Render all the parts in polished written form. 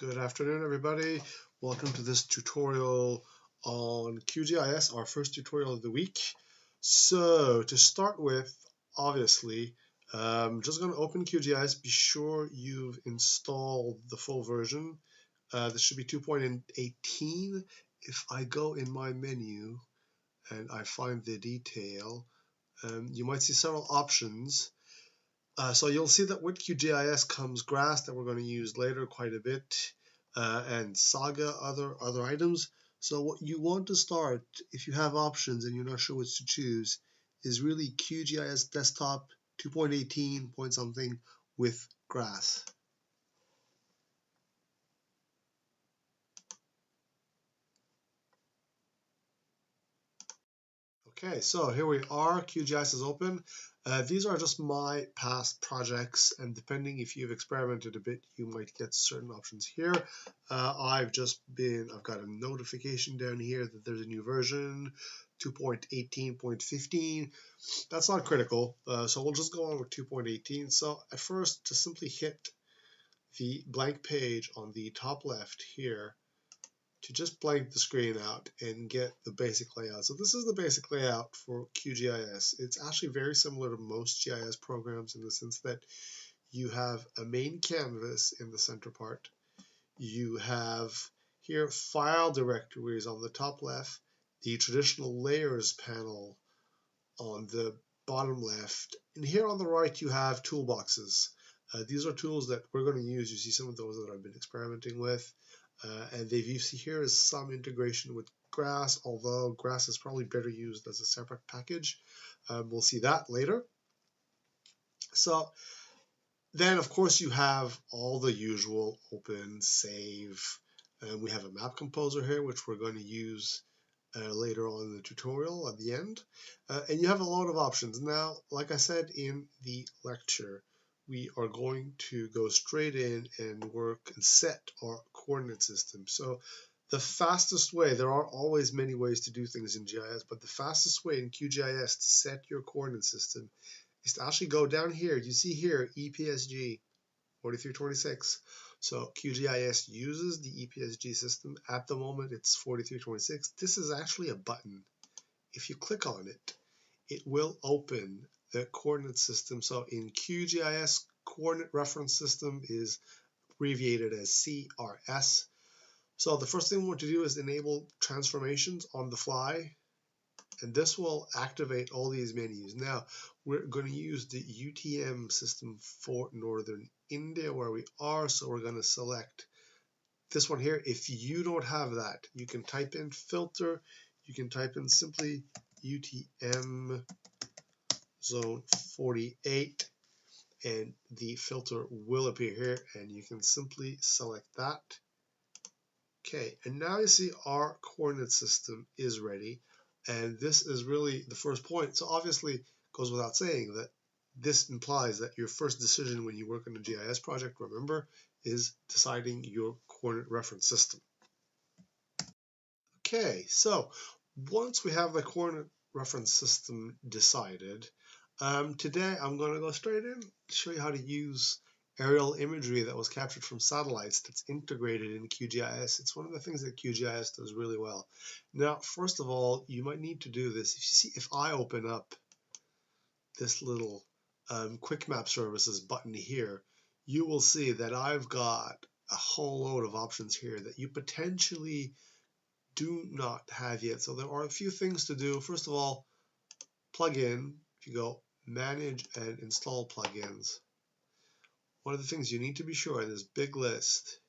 Good afternoon, everybody. Welcome to this tutorial on QGIS, our first tutorial of the week. So to start with, obviously, just going to open QGIS. Be sure you've installed the full version. This should be 2.18. If I go in my menu and I find the detail, you might see several options. So you'll see that with QGIS comes grass that we're going to use later quite a bit, and Saga, other items. So what you want to start, if you have options and you're not sure which to choose, is really QGIS desktop 2.18 point something with grass. Okay, so here we are. QGIS is open. These are just my past projects, and depending if you've experimented a bit, you might get certain options here. I've got a notification down here that there's a new version, 2.18.15. That's not critical, so we'll just go on with 2.18. So at first, to simply hit the blank page on the top left here, to just blank the screen out and get the basic layout. So this is the basic layout for QGIS. It's actually very similar to most GIS programs in the sense that you have a main canvas in the center part. You have here file directories on the top left, the traditional layers panel on the bottom left, and here on the right you have toolboxes. These are tools that we're going to use. You see some of those that I've been experimenting with. And you see here is some integration with grass, although grass is probably better used as a separate package. We'll see that later. So then, of course, you have all the usual open, save. We have a map composer here, which we're going to use later on in the tutorial at the end. And you have a lot of options. Now, like I said in the lecture, we are going to go straight in and work and set our coordinate system. So the fastest way, there are always many ways to do things in GIS, but the fastest way in QGIS to set your coordinate system is to actually go down here. You see here, EPSG 4326. So QGIS uses the EPSG system. At the moment, it's 4326. This is actually a button. If you click on it, it will open the coordinate system. So in QGIS, coordinate reference system is abbreviated as CRS. So the first thing we want to do is enable transformations on the fly, and this will activate all these menus. Now we're going to use the UTM system for Northern India where we are, so we're going to select this one here. If you don't have that, you can type in filter, you can type in simply UTM zone 48, and the filter will appear here, and you can simply select that. Okay, and now you see our coordinate system is ready, and this is really the first point. So obviously, it goes without saying that this implies that your first decision when you work on a GIS project, remember, is deciding your coordinate reference system. Okay, so once we have the coordinate reference system decided, today I'm going to go straight in, show you how to use aerial imagery that was captured from satellites that's integrated in QGIS. It's one of the things that QGIS does really well. Now, first of all, you might need to do this. If I open up this little Quick Map Services button here, you will see that I've got a whole load of options here that you potentially do not have yet. So there are a few things to do. First of all, plugin. If you go manage and install plugins, one of the things you need to be sure in this big list,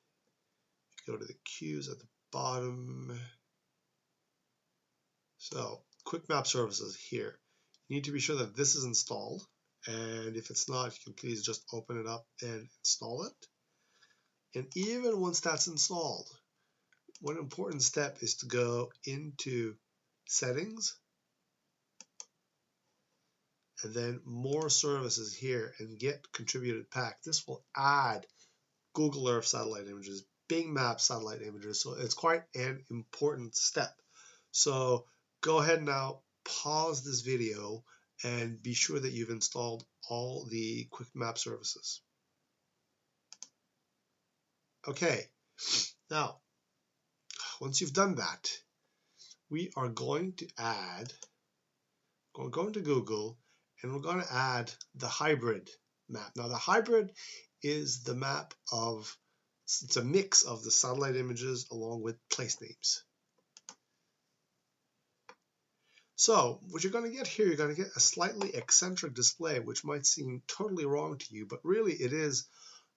if you go to the queues at the bottom, so Quick Map Services here, you need to be sure that this is installed, and if it's not, you can please just open it up and install it. And even once that's installed, one important step is to go into settings and then more services here and get contributed pack. This will add Google Earth satellite images, Bing Maps satellite images. So it's quite an important step. So go ahead now, pause this video and be sure that you've installed all the Quick Map services. Okay, Now, once you've done that, we are going to add, we're going to Google, and we're going to add the hybrid map. Now, the hybrid is the map of, it's a mix of the satellite images along with place names. So what you're going to get here, you're going to get a slightly eccentric display, which might seem totally wrong to you, but really it is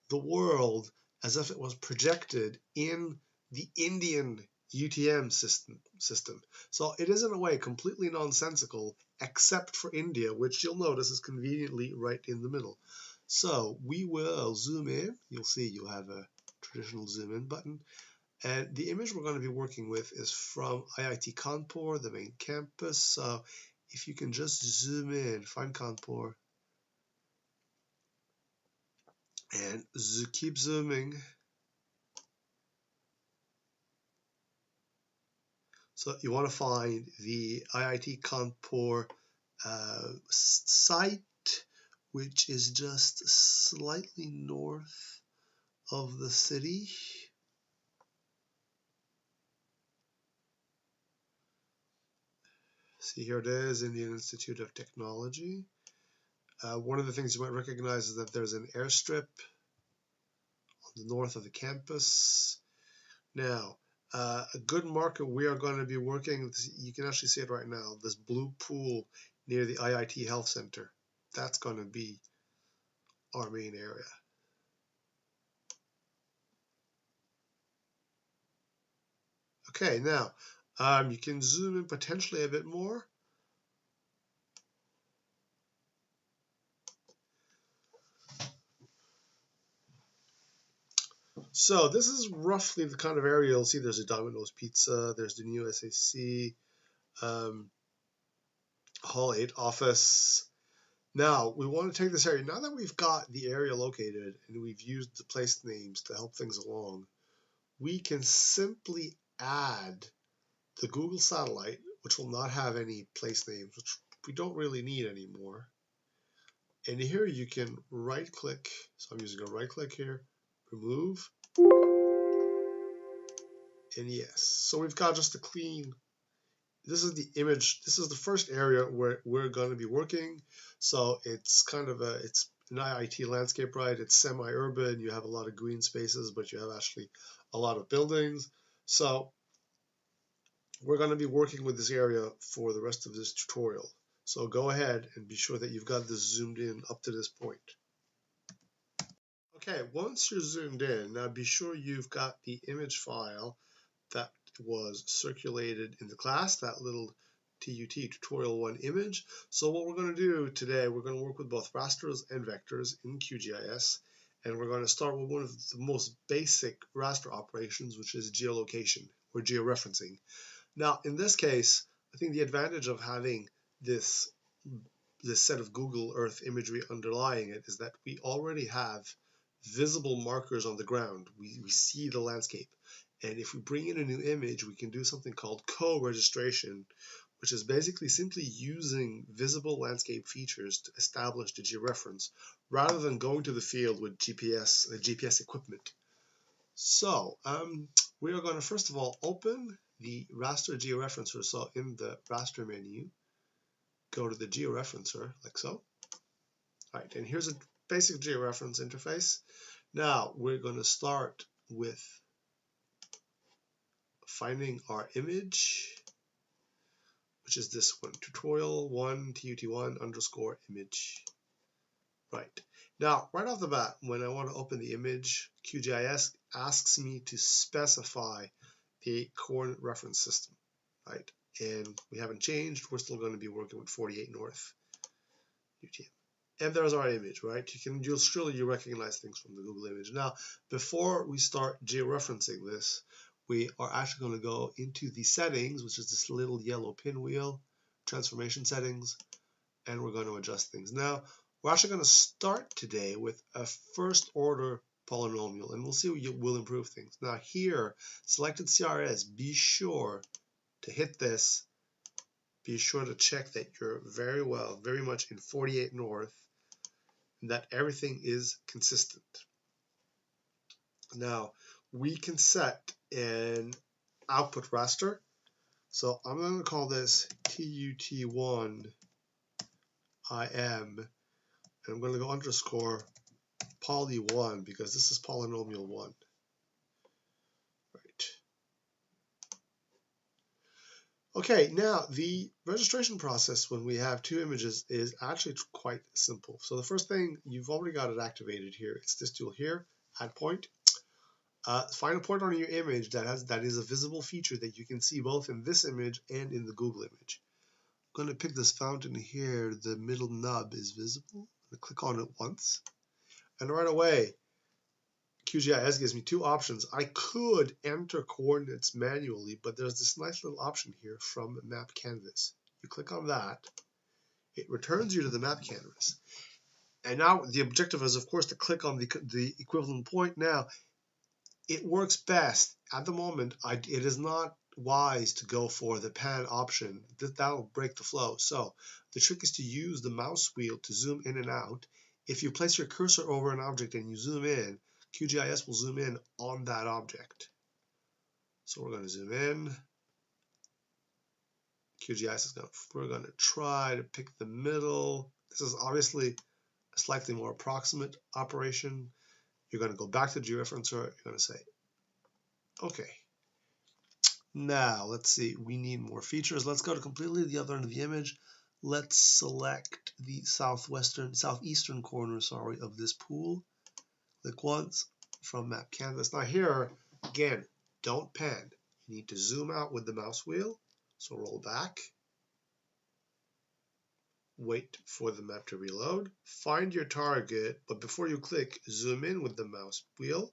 the world as if it was projected in the Indian UTM system. So it is in a way completely nonsensical, except for India, which you'll notice is conveniently right in the middle. So we will zoom in. You'll see you'll have a traditional zoom in button. And the image we're going to be working with is from IIT Kanpur, the main campus. So if you can just zoom in, find Kanpur, and keep zooming. So you want to find the IIT Kanpur site, which is just slightly north of the city. See, here it is, Indian Institute of Technology. One of the things you might recognize is that there's an airstrip on the north of the campus. Now, a good marker we are going to be working, you can actually see it right now, this blue pool near the IIT Health Center. That's going to be our main area. Okay, now you can zoom in potentially a bit more. So this is roughly the kind of area you'll see. There's a Domino's Pizza, there's the new SAC, Hall 8 office. Now we want to take this area, now that we've got the area located and we've used the place names to help things along, we can simply add the Google satellite, which will not have any place names, which we don't really need anymore. And here you can right click, so I'm using a right click here, remove, and yes. So we've got just a clean, this is the image, this is the first area where we're going to be working. So it's kind of it's an IIT landscape, right? It's semi-urban, you have a lot of green spaces, but you have actually a lot of buildings. So we're going to be working with this area for the rest of this tutorial. So go ahead and be sure that you've got this zoomed in up to this point. Okay, once you're zoomed in, now be sure you've got the image file that was circulated in the class, that little TUT tutorial 1 image. So what we're going to do today, we're going to work with both rasters and vectors in QGIS, and we're going to start with one of the most basic raster operations, which is geolocation or georeferencing. Now, in this case, I think the advantage of having this set of Google Earth imagery underlying it is that we already have visible markers on the ground. We see the landscape. And if we bring in a new image, we can do something called co-registration, which is basically simply using visible landscape features to establish the georeference rather than going to the field with GPS equipment. So we are going to first of all open the raster georeferencer. So in the raster menu, go to the georeferencer like so. All right, and here's a basic georeference interface. Now we're going to start with finding our image, which is this one, tutorial 1 TUT1 underscore image. Right. Now, right off the bat, when I want to open the image, QGIS asks me to specify the coordinate reference system, right? And we haven't changed. We're still going to be working with 48 North UTM. And there's our image, right? You'll surely recognize things from the Google image. Now, before we start georeferencing this, we are actually going to go into the settings, which is this little yellow pinwheel, transformation settings, and we're going to adjust things. Now, we're actually going to start today with a first order polynomial, and we'll see we'll improve things. Now here, selected CRS, be sure to hit this. Be sure to check that you're very much in 48 North, and that everything is consistent. Now, we can set an output raster. So I'm going to call this TUT1 IM, and I'm going to go underscore poly1 because this is polynomial 1. Right. Okay, now the registration process when we have two images is actually quite simple. So the first thing, you've already got it activated here. It's this tool here, add point. Find a point on your image that is a visible feature that you can see both in this image and in the Google image. I'm going to pick this fountain here. The middle nub is visible. I'm going to click on it once. And right away, QGIS gives me two options. I could enter coordinates manually, but there's this nice little option here from Map Canvas. You click on that. It returns you to the map canvas. And now the objective is, of course, to click on the equivalent point. Now, it works best at the moment. It is not wise to go for the pan option. That'll break the flow. So the trick is to use the mouse wheel to zoom in and out. If you place your cursor over an object and you zoom in, QGIS will zoom in on that object. So we're going to zoom in. QGIS is we're going to try to pick the middle. This is obviously a slightly more approximate operation. You're going to go back to the georeferencer. You're going to say, okay. Now, let's see. We need more features. Let's go to completely the other end of the image. Let's select the southeastern corner, of this pool. Click once from Map Canvas. Now here, again, don't pan. You need to zoom out with the mouse wheel. So roll back. Wait for the map to reload. Find your target, but before you click, zoom in with the mouse wheel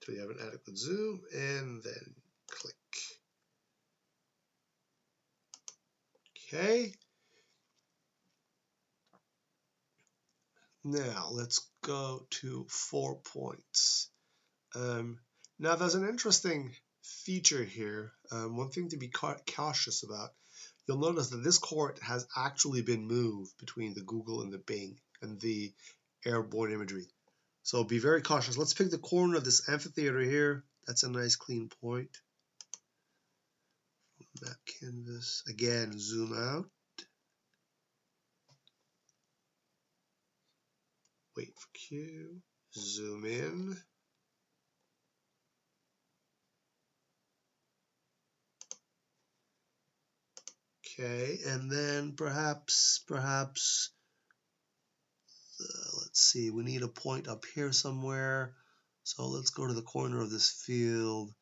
until you have an adequate zoom, and then click. Okay. Now let's go to 4 points. Now there's an interesting feature here. One thing to be cautious about. You'll notice that this court has actually been moved between the Google and the Bing and the airborne imagery. So be very cautious. Let's pick the corner of this amphitheater here. That's a nice clean point. Map canvas. Again, zoom out. Wait for Q. Zoom in. Okay, and then perhaps, let's see, we need a point up here somewhere. So let's go to the corner of this field.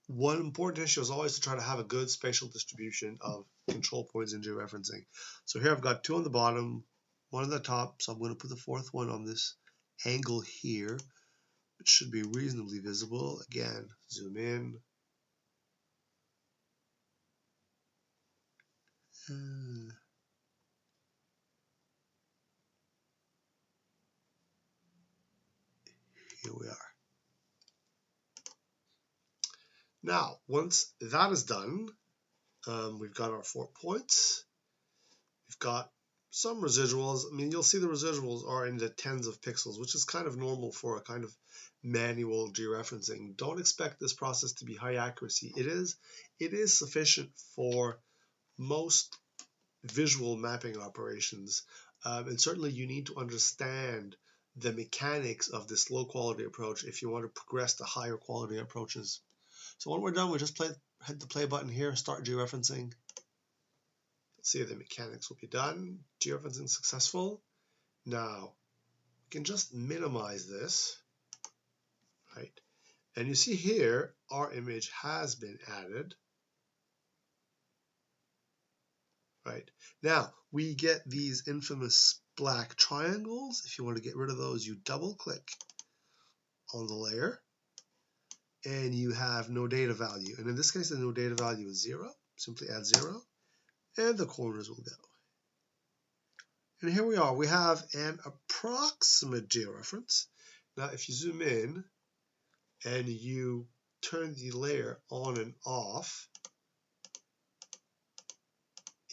One important issue is always to try to have a good spatial distribution of control points in georeferencing. So here I've got 2 on the bottom, 1 on the top, so I'm going to put the 4th one on this angle here. It should be reasonably visible. Again, zoom in. Here we are. Now, once that is done, we've got our 4 points. We've got some residuals. I mean, you'll see the residuals are in the tens of pixels, which is kind of normal for a kind of manual georeferencing. Don't expect this process to be high accuracy. It is sufficient for most visual mapping operations, and certainly you need to understand the mechanics of this low quality approach if you want to progress to higher quality approaches. So when we're done, we just hit the play button here, start georeferencing. Let's see if the mechanics will be done. Georeferencing successful. Now, we can just minimize this, right? And you see here, our image has been added. Right. Now, we get these infamous black triangles. If you want to get rid of those, you double click on the layer and you have no data value. And in this case, the no data value is 0. Simply add 0 and the corners will go. And here we are. We have an approximate georeference. Now, if you zoom in and you turn the layer on and off,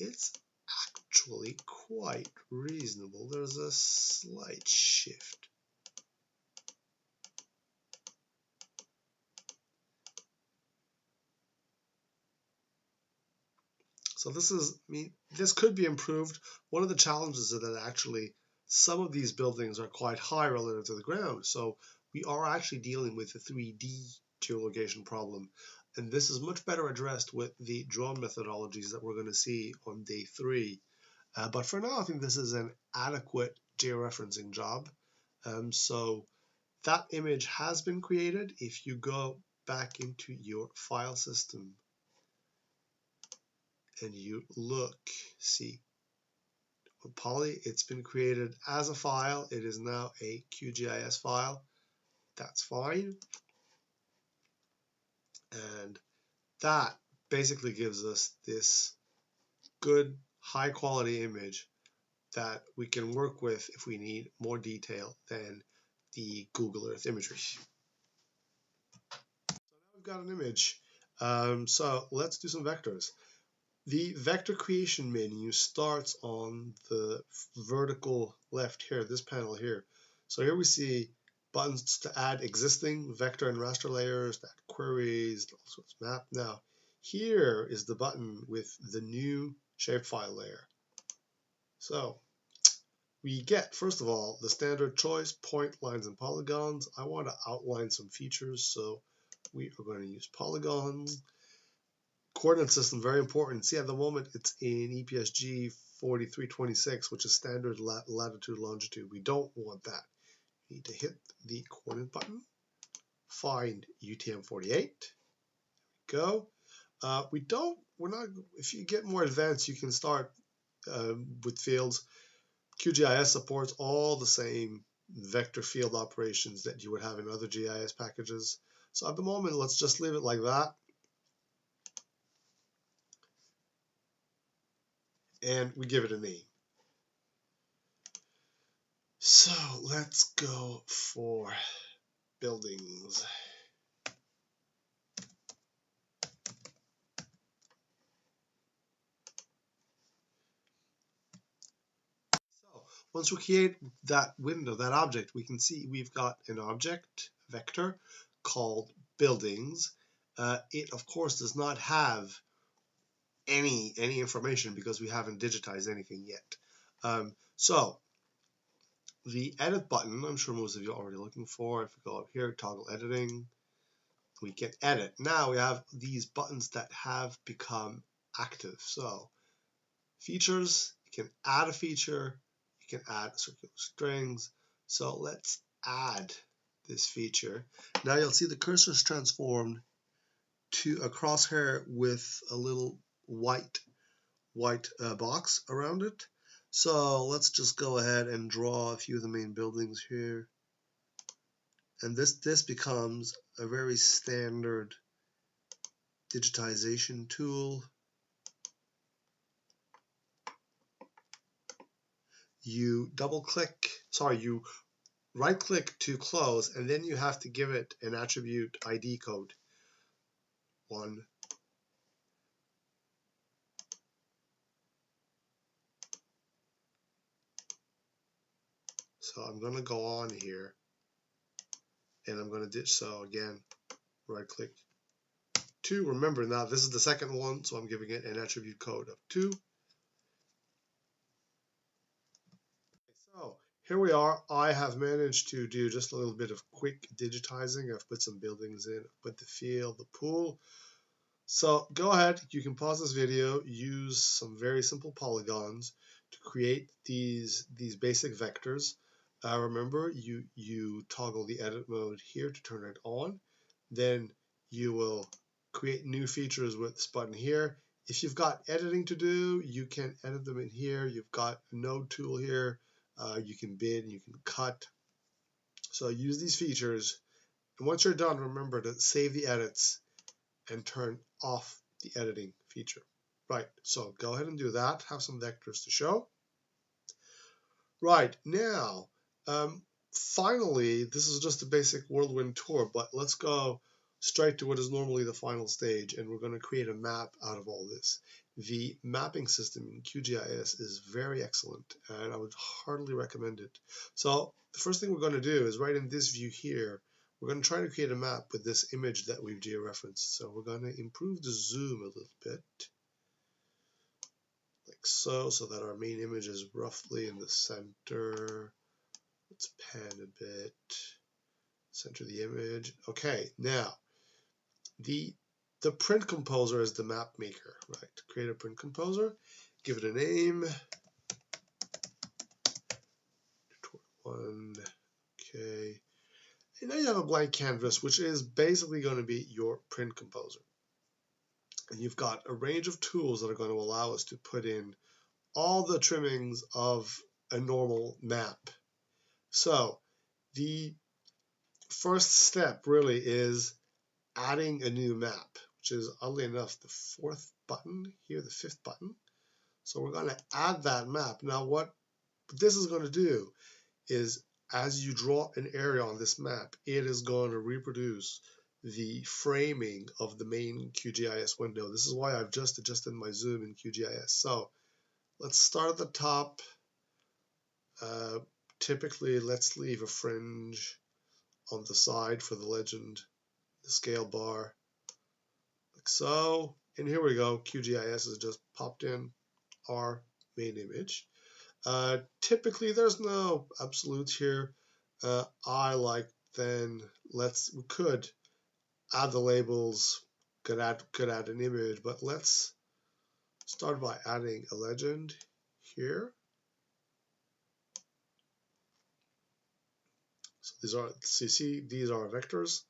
it's actually quite reasonable. There's a slight shift. So this could be improved. One of the challenges is that actually some of these buildings are quite high relative to the ground. So we are actually dealing with a 3D geolocation problem. And this is much better addressed with the drone methodologies that we're going to see on day 3. But for now, I think this is an adequate georeferencing job. So that image has been created. If you go back into your file system and you look, see, Poly, it's been created as a file. It is now a QGIS file. That's fine. And that basically gives us this good, high quality image that we can work with if we need more detail than the Google Earth imagery. So now we've got an image. So let's do some vectors. The vector creation menu starts on the vertical left here, this panel here. So here we see buttons to add existing vector and raster layers, to add queries, also map. Now, here is the button with the new shapefile layer. So we get, first of all, the standard choice, point, lines, and polygons. I want to outline some features, so we are going to use polygons. Coordinate system, very important. See, at the moment, it's in EPSG 4326, which is standard latitude, longitude. We don't want that. We need to hit the coordinate button, find UTM 48, go. If you get more advanced, you can start with fields. QGIS supports all the same vector field operations that you would have in other GIS packages. So at the moment, let's just leave it like that. And we give it a name. So let's go for buildings. So once we create that window, that object, we can see we've got an object vector called buildings. It of course does not have any information because we haven't digitized anything yet. So the edit button, I'm sure most of you are already looking for. If we go up here, toggle editing, we can edit. Now we have these buttons that have become active. So features, you can add a feature, you can add circular strings. So let's add this feature. Now you'll see the cursor is transformed to a crosshair with a little white box around it. So let's just go ahead and draw a few of the main buildings here. And this becomes a very standard digitization tool. You you right click to close, and then you have to give it an attribute ID code. 1. So I'm going to go on here, and I'm going to ditch. So again, right click 2. Remember now this is the second one, so I'm giving it an attribute code of 2. So here we are. I have managed to do just a little bit of quick digitizing. I've put some buildings in, put the field, the pool. So go ahead, you can pause this video, use some very simple polygons to create these basic vectors. Remember, you toggle the edit mode here to turn it on. Then you will create new features with this button here. If you've got editing to do, you can edit them in here. You've got a node tool here. You can bid and you can cut. So use these features. And once you're done, remember to save the edits and turn off the editing feature. Right, so go ahead and do that. Have some vectors to show. Right, now, finally, this is just a basic whirlwind tour, but let's go straight to what is normally the final stage, and we're going to create a map out of all this. The mapping system in QGIS is very excellent, and I would heartily recommend it. So the first thing we're going to do is right in this view here, we're going to try to create a map with this image that we've georeferenced. So we're going to improve the zoom a little bit. like so that our main image is roughly in the center. Let's pan a bit, center the image. Okay, now the print composer is the map maker, right? Create a print composer, give it a name. One, okay. And now you have a blank canvas, which is basically going to be your print composer. And you've got a range of tools that are going to allow us to put in all the trimmings of a normal map. So the first step really is adding a new map, which is oddly enough the fourth button here, the fifth button. So we're going to add that map. Now what this is going to do is, as you draw an area on this map, it is going to reproduce the framing of the main QGIS window. This is why I've just adjusted my zoom in QGIS. So let's start at the top. Typically, let's leave a fringe on the side for the legend, the scale bar, like so. And here we go. QGIS has just popped in our main image. Typically, there's no absolutes here. I like then we could add the labels, could add an image, but let's start by adding a legend here. So these are, see, these are vectors.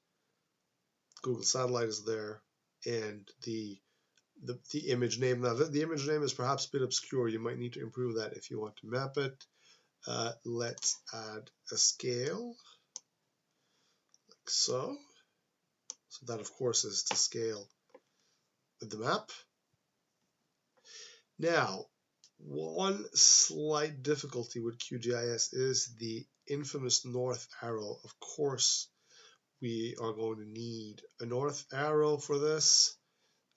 Google Satellite is there, and the image name. Now the image name is perhaps a bit obscure. You might need to improve that if you want to map it. Let's add a scale, like so. So that, of course, is to scale with the map. Now, one slight difficulty with QGIS is the infamous north arrow. Of course, we are going to need a north arrow for this.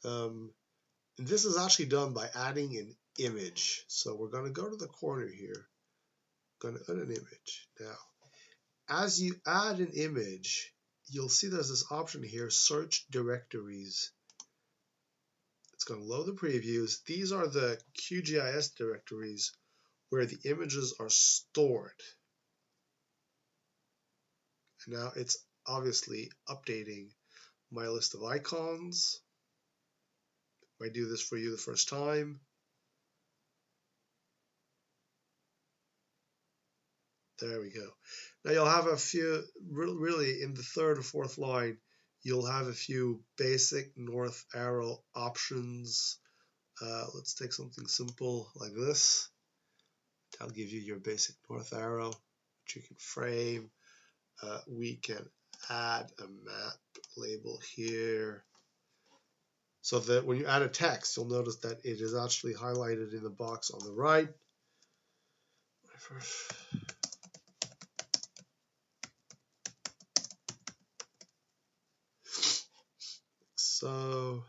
And this is actually done by adding an image. So we're going to go to the corner here. Going to add an image. Now, as you add an image, you'll see there's this option here, search directories. It's going to load the previews. These are the QGIS directories where the images are stored. And now it's obviously updating my list of icons. If I do this for you the first time, there we go. Now you'll have a few, really in the third or fourth line, you'll have a few basic north arrow options. Let's take something simple like this. That'll give you your basic north arrow, which you can frame. We can add a map label here. So that when you add a text, you'll notice that it is actually highlighted in the box on the right. So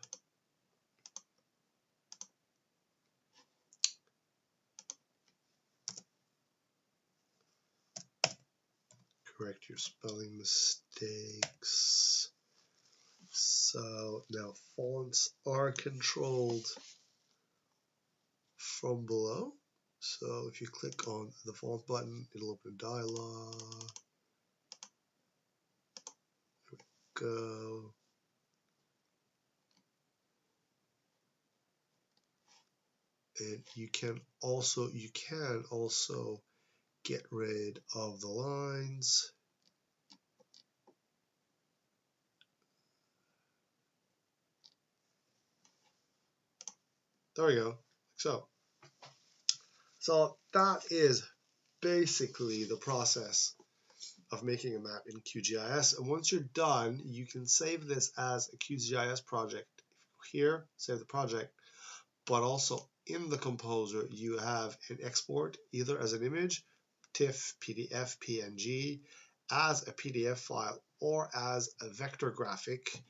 correct your spelling mistakes. So now fonts are controlled from below. So if you click on the font button, it'll open a dialog. There we go. And you can also get rid of the lines. There we go. So that is basically the process of making a map in QGIS. And once you're done, you can save this as a QGIS project here, save the project, but also in the composer, you have an export either as an image, TIFF, PDF, PNG, as a PDF file, or as a vector graphic,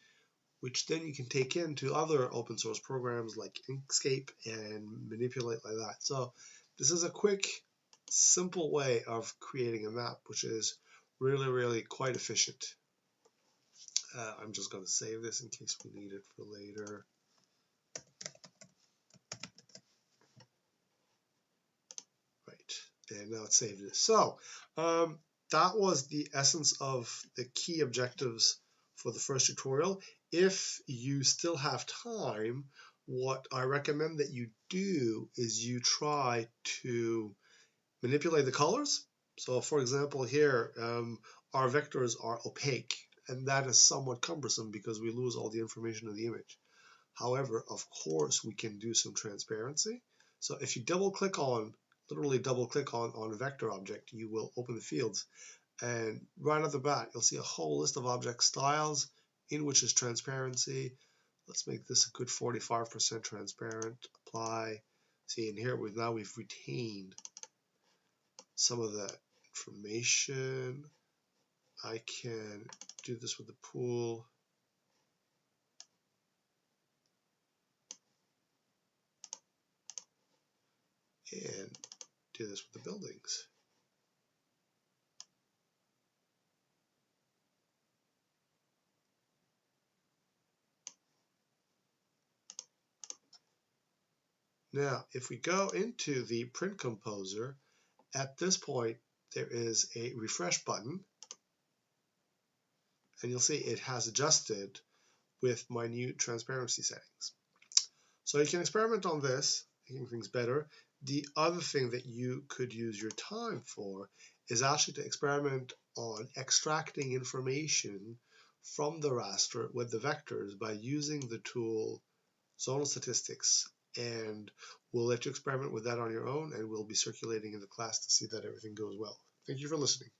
which then you can take into other open source programs like Inkscape and manipulate like that. So this is a quick, simple way of creating a map, which is really, really quite efficient. I'm just going to save this in case we need it for later. And now it's saved it. So that was the essence of the key objectives for the first tutorial. If you still have time, what I recommend that you do is you try to manipulate the colors. So for example here, our vectors are opaque, and that is somewhat cumbersome because we lose all the information in the image. However, of course, we can do some transparency. So if you literally double click on a vector object, you will open the fields. And right off the bat, you'll see a whole list of object styles in which is transparency. Let's make this a good 45% transparent. Apply. See, in here, we've retained some of the information. I can do this with the pool. And do this with the buildings. Now, if we go into the print composer, at this point, there is a refresh button, and you'll see it has adjusted with my new transparency settings. So you can experiment on this, making things better. The other thing that you could use your time for is actually to experiment on extracting information from the raster with the vectors by using the tool zonal statistics, and we'll let you experiment with that on your own, and we'll be circulating in the class to see that everything goes well. Thank you for listening.